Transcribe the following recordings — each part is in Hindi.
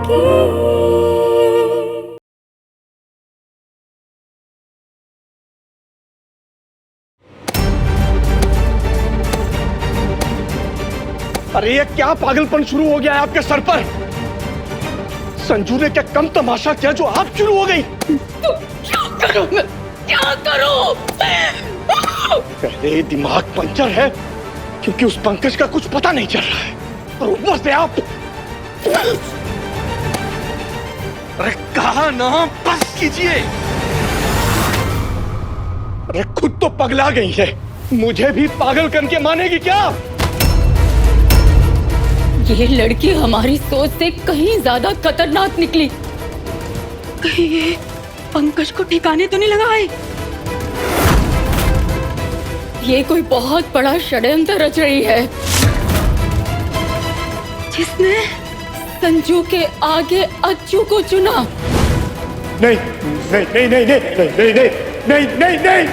की। अरे ये क्या पागलपन शुरू हो गया है आपके सर पर? संजू ने क्या कम तमाशा किया जो आप शुरू हो गई? तो क्या करूं मैं? क्या करूं? पहले ही दिमाग पंचर है क्योंकि उस पंकज का कुछ पता नहीं चल रहा है और ऊपर से आप। अरे कहा ना बस कीजिए। अरे खुद तो पगला गई है, मुझे भी पागल करके मानेगी क्या? ये लड़की हमारी सोच से कहीं ज्यादा खतरनाक निकली। कहीं ये पंकज को ठिकाने तो नहीं लगाए? ये कोई बहुत बड़ा षड्यंत्र रच रही है जिसने संजू के आगे अच्छू को चुना। नहीं नहीं नहीं नहीं नहीं नहीं नहीं नहीं नहीं नहीं।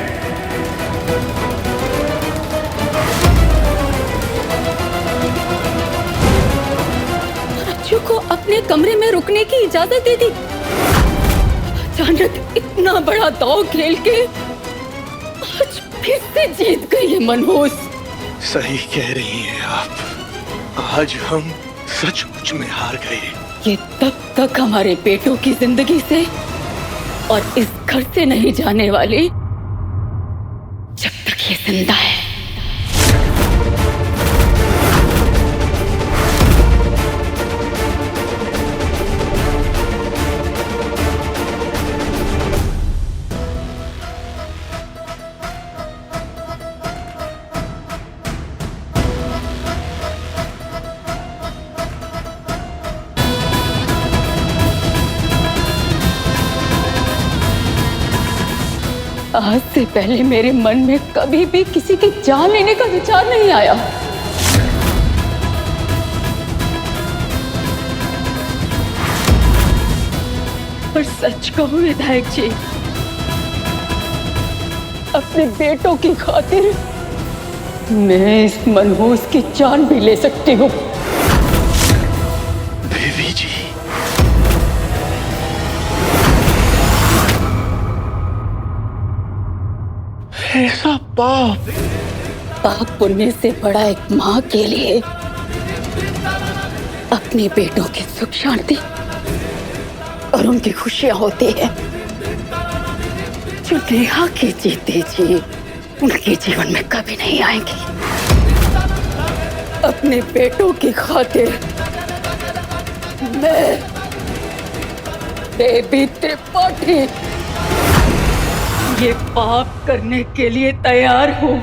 अच्छू को अपने कमरे में रुकने की इजाजत दे दी। अचानक इतना बड़ा दांव खेल के आज फिर से जीत गई है मनहूस। सही कह रही हैं आप, आज हम सचमुच में हार गए। ये तब तक हमारे बेटों की जिंदगी से और इस घर से नहीं जाने वाली जब तक ये जिंदा है। आज से पहले मेरे मन में कभी भी किसी की जान लेने का विचार नहीं आया। पर सच कहूं विधायक जी, अपने बेटों की खातिर मैं इस मनहूस की जान भी ले सकती हूँ। देवी जी, ऐसा पाप पाप पुण्य से बड़ा एक माँ के लिए अपने बेटों की सुख शांति और उनकी खुशियां होती है। जो नेहा की जीते जी उनके जीवन में कभी नहीं आएंगी। अपने बेटों की खातिर मैं देवी त्रिपाठी ये पाप करने के लिए तैयार हूँ।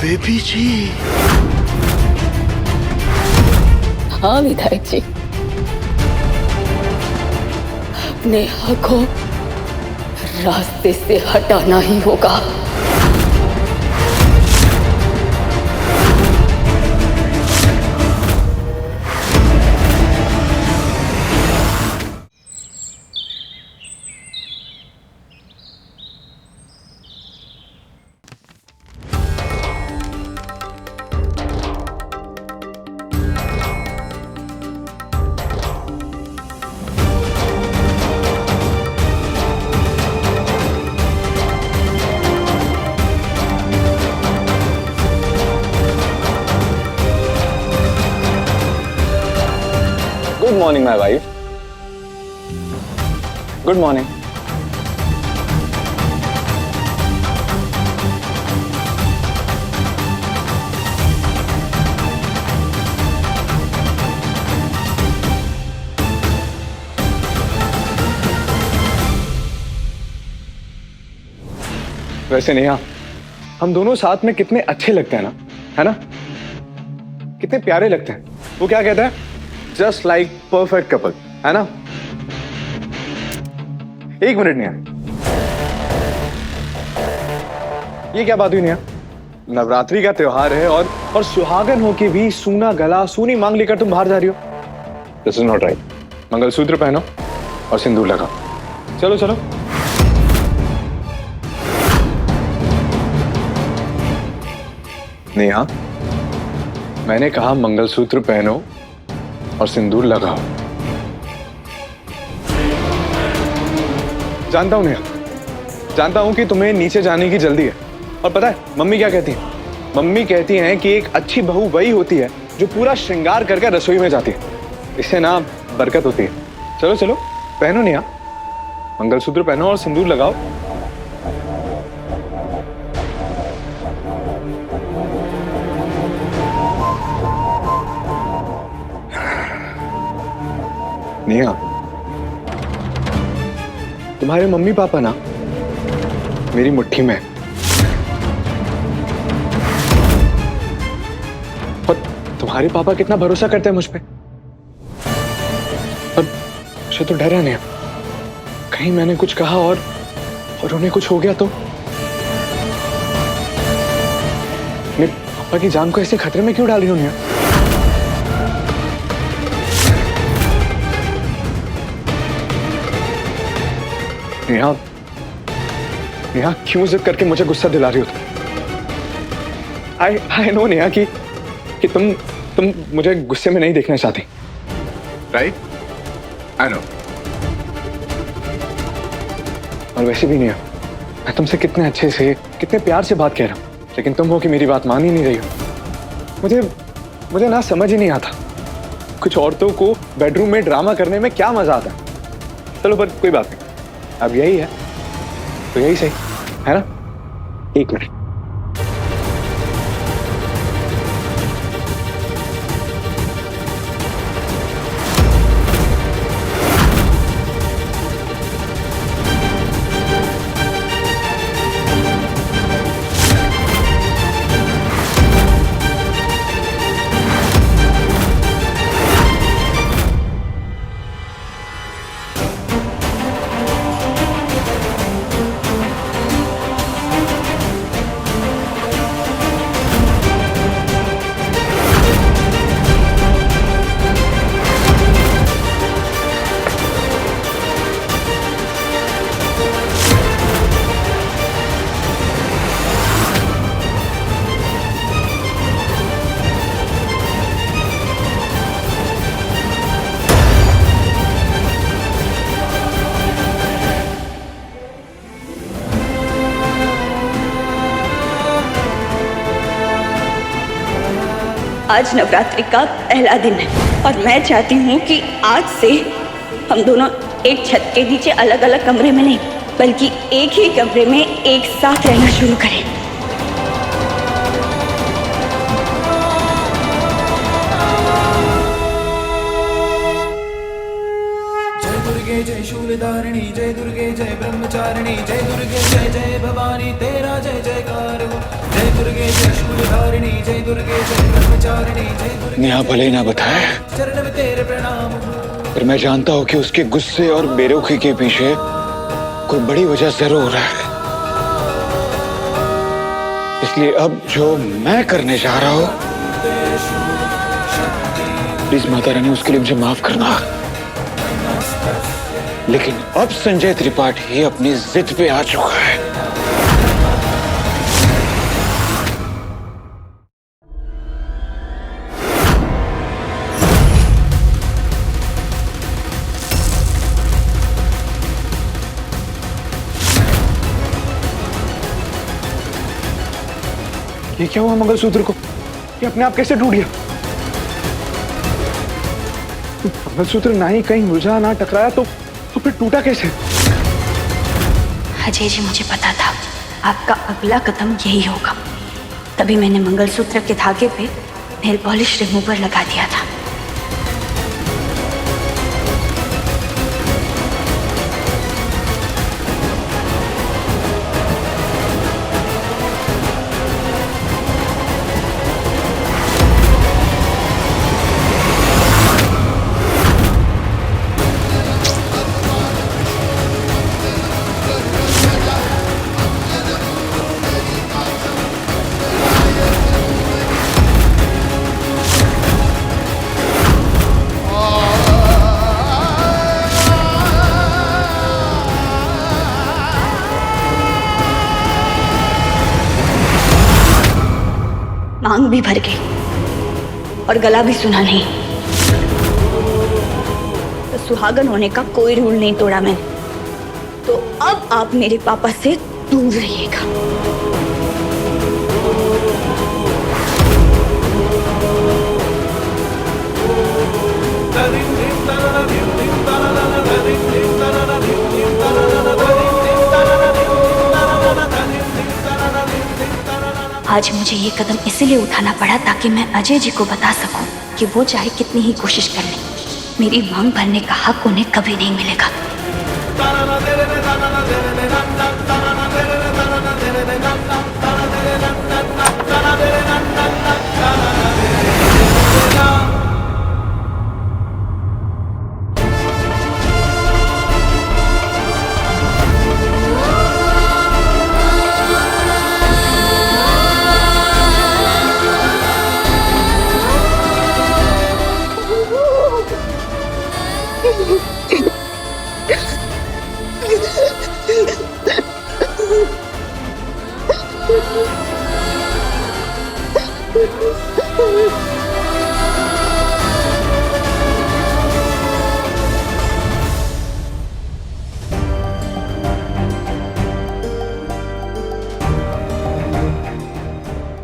बेबी जी। हाँ विधायक जी, अपने हक को रास्ते से हटाना ही होगा। Good morning, my wife. Good morning. वैसे नेहा, हम दोनों साथ में कितने अच्छे लगते हैं ना, है ना? कितने प्यारे लगते हैं। वो क्या कहते हैं? जस्ट लाइक परफेक्ट कपल, है ना? एक मिनट नेहा, ये क्या बात हुई नेहा? नवरात्रि का त्योहार है और सुहागन होके भी सूना गला सूनी मांग लेकर तुम बाहर जा रही हो। This is not right. Mangalsutra पहनो और सिंदूर लगाओ। चलो चलो। नेहा, मैंने कहा मंगलसूत्र पहनो और सिंदूर लगाओ। जानता हूं नेहा, जानता हूं कि तुम्हें नीचे जाने की जल्दी है। और पता है मम्मी क्या कहती है? मम्मी कहती हैं कि एक अच्छी बहू वही होती है जो पूरा श्रृंगार करके रसोई में जाती है, इससे ना बरकत होती है। चलो चलो पहनो नेहा, मंगलसूत्र पहनो और सिंदूर लगाओ। नेहा, तुम्हारे मम्मी पापा ना मेरी मुट्ठी में है। और तुम्हारे पापा कितना भरोसा करते हैं मुझ पे। और मुझे तो डर है नेहा, कहीं मैंने कुछ कहा और उन्हें कुछ हो गया तो। मेरे पापा की जान को ऐसे खतरे में क्यों डाल रही हो नेहा? नेहा, नेहा क्यों जिद करके मुझे गुस्सा दिला रही हो तुम? आई नो नेहा कि तुम मुझे गुस्से में नहीं देखना चाहती, राइट? I know. और वैसे भी नेहा, मैं तुमसे कितने अच्छे से, कितने प्यार से बात कह रहा हूं, लेकिन तुम हो कि मेरी बात मान ही नहीं रही हो। मुझे ना समझ ही नहीं आता कुछ औरतों को बेडरूम में ड्रामा करने में क्या मजा आता है। चलो पर कोई बात नहीं, अब यही है तो यही सही है ना। एक मिनट, आज नवरात्रि का पहला दिन है और मैं चाहती हूँ कि आज से हम दोनों एक छत के नीचे अलग अलग कमरे में नहीं बल्कि एक ही कमरे में एक साथ रहना शुरू करें। जय दुर्गे जय शूलधारिणी, जय दुर्गे जय ब्रह्मचारिणी, जय दुर्गे जय जय भवानी, तेरा जय जयकार हो। जय दुर्गे जय शूलधारिणी, जय दुर्गे जय ब्रह्मचारिणी, जय दुर्गे। नेहा भले ही ना बताए, चरण में तेरे प्रणाम हो। पर मैं जानता हूं कि उसके गुस्से और बेरुखी के पीछे कोई बड़ी वजह जरूर है। इसलिए अब जो मैं करने जा रहा हूं, प्लीज माता रानी उसके लिए मुझे माफ करना। लेकिन अब संजय त्रिपाठी अपनी जिद पे आ चुका है। ये क्या हुआ मंगलसूत्र को? ये अपने आप कैसे टूट गया? मंगलसूत्र ना ही कहीं उलझा ना टकराया तो फिर टूटा कैसे? अजय जी, मुझे पता था आपका अगला कदम यही होगा, तभी मैंने मंगलसूत्र के धागे पे नेल पॉलिश रिमूवर लगा दिया था। मांग भी भर गई और गला भी सुना नहीं। सुहागन होने का कोई रूल नहीं तोड़ा मैंने। तो अब आप मेरे पापा से दूर रहिएगा। आज मुझे ये कदम इसीलिए उठाना पड़ा ताकि मैं अजय जी को बता सकूं कि वो चाहे कितनी ही कोशिश कर लें, मेरी मांग भरने का हक उन्हें कभी नहीं मिलेगा।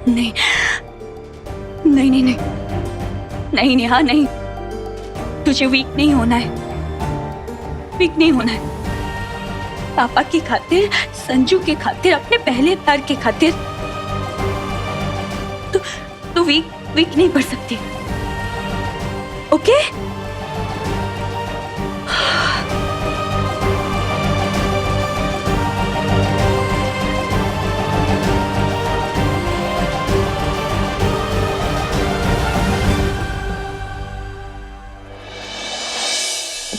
नहीं नहीं नहीं नहीं नहीं नेहा, नहीं, तुझे वीक नहीं होना है, वीक नहीं होना है। पापा की खातिर, संजू के खातिर, अपने पहले प्यार के खातिर तू वीक नहीं पड़ सकती, ओके?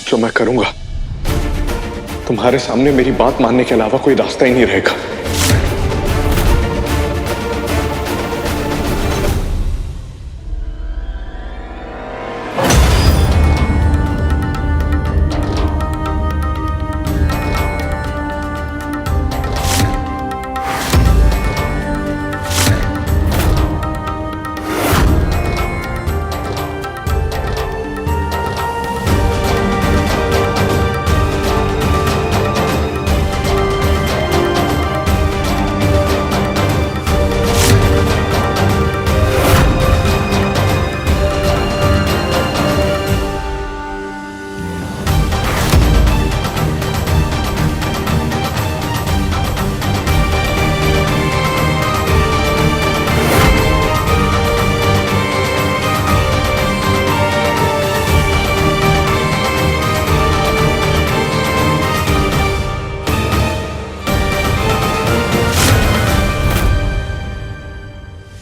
जो मैं करूंगा तुम्हारे सामने मेरी बात मानने के अलावा कोई रास्ता ही नहीं रहेगा।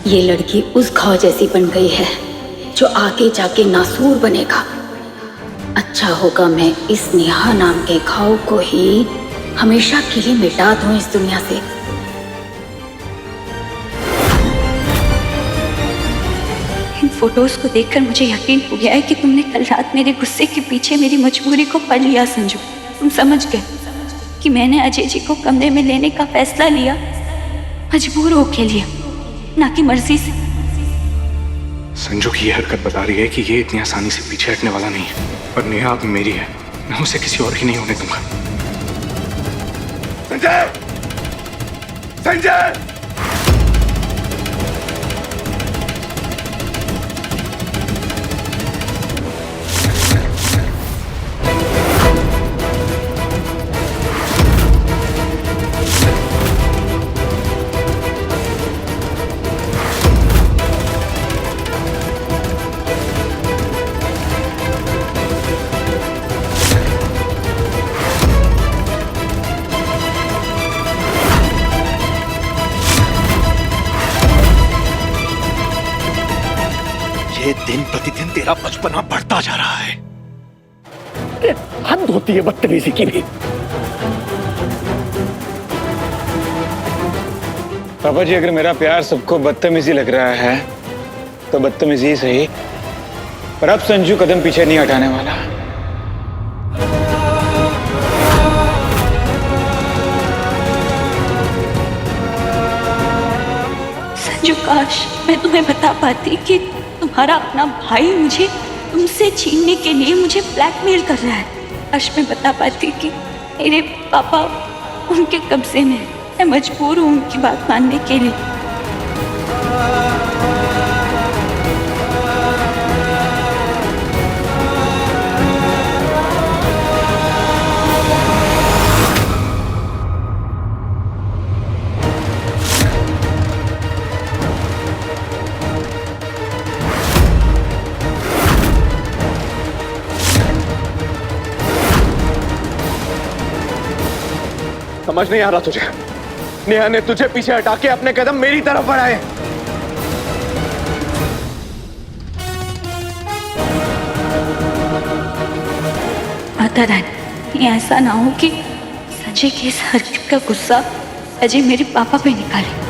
ये लड़की उस घाव जैसी बन गई है जो आगे जाके नासूर बनेगा। अच्छा होगा मैं इस नेहा नाम के घाव को ही हमेशा के लिए मिटा दूं इस दुनिया से। इन फोटोज को देखकर मुझे यकीन हो गया है कि तुमने कल रात मेरे गुस्से के पीछे मेरी मजबूरी को पढ़ लिया संजू। तुम समझ गए कि मैंने अजय जी को कमरे में लेने का फैसला लिया मजबूर होके लिया, ना कि मर्जी से। संजू की यह हरकत बता रही है कि ये इतनी आसानी से पीछे हटने वाला नहीं है, और नेहा अब मेरी है, मैं उसे किसी और की नहीं होने दूंगा। संजय! संजय! ये दिन प्रतिदिन तेरा बचपना बढ़ता जा रहा है। हद होती है बदतमीजी की भी। पापा जी, अगर मेरा प्यार सबको बदतमीजी लग रहा है तो बदतमीजी सही, पर अब संजू कदम पीछे नहीं हटाने वाला। संजू, काश मैं तुम्हें बता पाती कि तुम्हारा अपना भाई मुझे तुमसे छीनने के लिए मुझे ब्लैकमेल कर रहा है। काश मैं बता पाती कि मेरे पापा उनके कब्जे में है। मैं मजबूर हूँ उनकी बात मानने के लिए। समझ नहीं आ रहा तुझे? नेहा ने तुझे पीछे हटा के अपने कदम मेरी तरफ बढ़ाए। माता रानी, ऐसा ना हो कि संजय की इस हरकत का गुस्सा अजय मेरे पापा पे निकाले।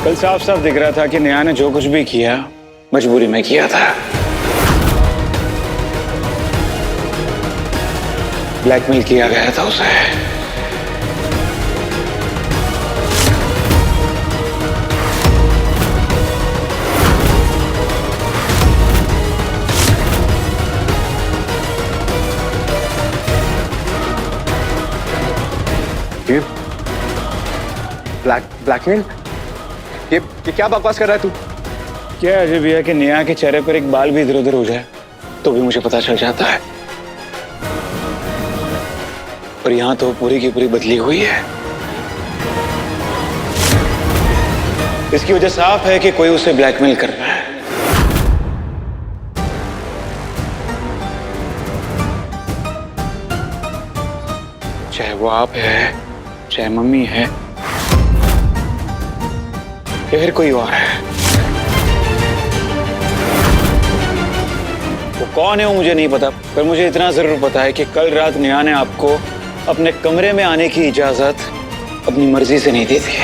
कल साफ साफ दिख रहा था कि नेहा ने जो कुछ भी किया मजबूरी में किया था। ब्लैकमेल किया गया था उसे। ब्लैकमेल? ये क्या बकवास कर रहा है तू? क्या अजय भैया कि नेहा के चेहरे पर एक बाल भी इधर उधर हो जाए तो भी मुझे पता चल जाता है, और यहां तो पूरी की पूरी बदली हुई है। इसकी वजह साफ है कि कोई उसे ब्लैकमेल कर रहा है। चाहे वो आप है, चाहे मम्मी है, या फिर कोई और है। वो कौन है वो मुझे नहीं पता, पर मुझे इतना जरूर पता है कि कल रात नेहा ने आपको अपने कमरे में आने की इजाजत अपनी मर्जी से नहीं दी थी।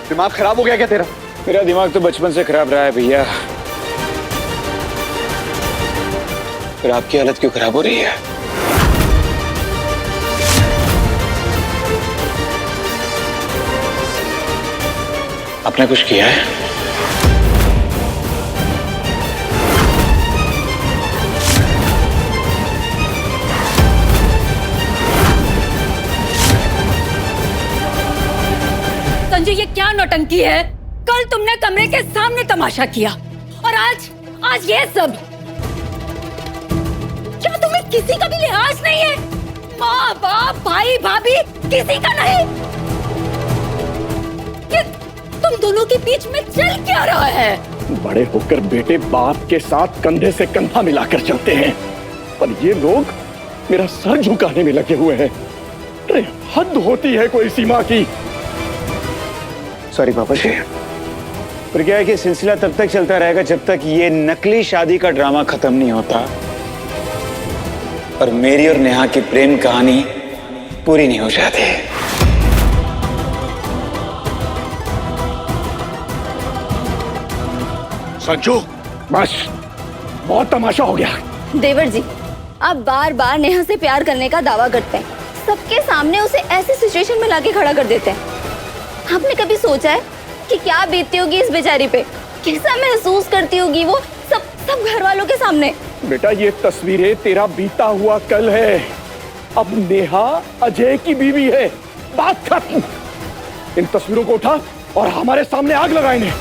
दिमाग खराब हो गया क्या तेरा? मेरा दिमाग तो बचपन से खराब रहा है भैया, फिर आपकी हालत क्यों खराब हो रही है? आपने कुछ किया है? संजय, ये क्या नौटंकी है? कल तुमने कमरे के सामने तमाशा किया और आज ये सब। क्या तुम्हें किसी का भी लिहाज नहीं है? माँ बाप भाई भाभी किसी का नहीं? ये तुम दोनों के बीच में चल क्या रहा है? बड़े होकर बेटे बाप के साथ कंधे से कंधा मिलाकर चलते हैं, पर ये लोग मेरा सर झुकाने में लगे हुए हैं। अरे हद होती है कोई सीमा की। सॉरी पापा जी, पर क्या है कि सिलसिला तब तक चलता रहेगा जब तक ये नकली शादी का ड्रामा खत्म नहीं होता और मेरी और नेहा की प्रेम कहानी पूरी नहीं हो जाती। संजू, बस बहुत तमाशा हो गया। देवर जी, आप बार बार नेहा से प्यार करने का दावा करते हैं, सबके सामने उसे ऐसी सिचुएशन में लाके खड़ा कर देते हैं। आपने कभी सोचा है कि क्या बीतती होगी इस बेचारी पे? कैसा महसूस करती होगी वो सब घर वालों के सामने? बेटा, ये तस्वीरें तेरा बीता हुआ कल है। अब नेहा अजय की बीवी है, बात खत्म। इन तस्वीरों को उठा और हमारे सामने आग लगा इन्हें।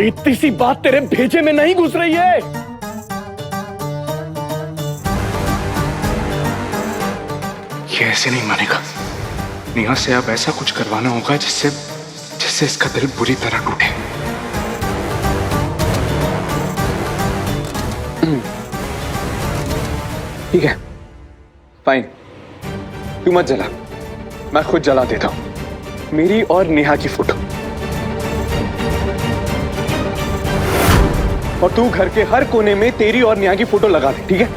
इतनी सी बात तेरे भेजे में नहीं घुस रही है। अजय ऐसे नहीं मानेगा। नेहा से अब ऐसा कुछ करवाना होगा जिससे इसका दिल बुरी तरह टूटे। ठीक है, फाइन, तू मत जला, मैं खुद जला देता हूं मेरी और नेहा की फोटो। और तू घर के हर कोने में तेरी और नेहा की फोटो लगा दे, ठीक है?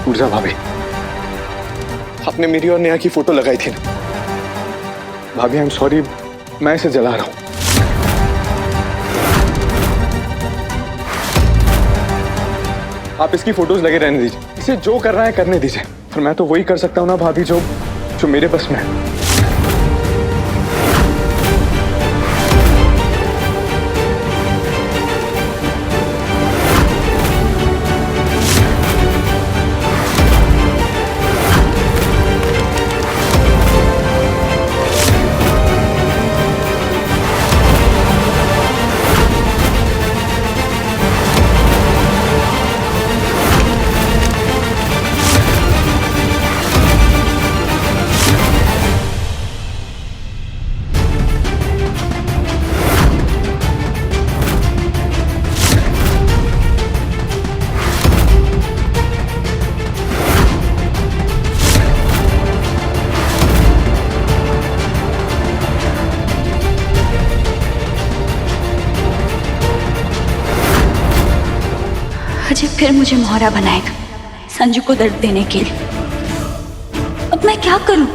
ऊर्जा भाभी, आपने मेरी और नेहा की फोटो लगाई थी ना? भाभी आई एम सॉरी, मैं इसे जला रहा हूं। आप इसकी फोटोज लगे रहने दीजिए, इसे जो करना है करने दीजिए। पर मैं तो वही कर सकता हूं ना भाभी जो मेरे बस में है। अजय फिर मुझे मोहरा बनाएगा संजू को दर्द देने के लिए। अब मैं क्या करूं?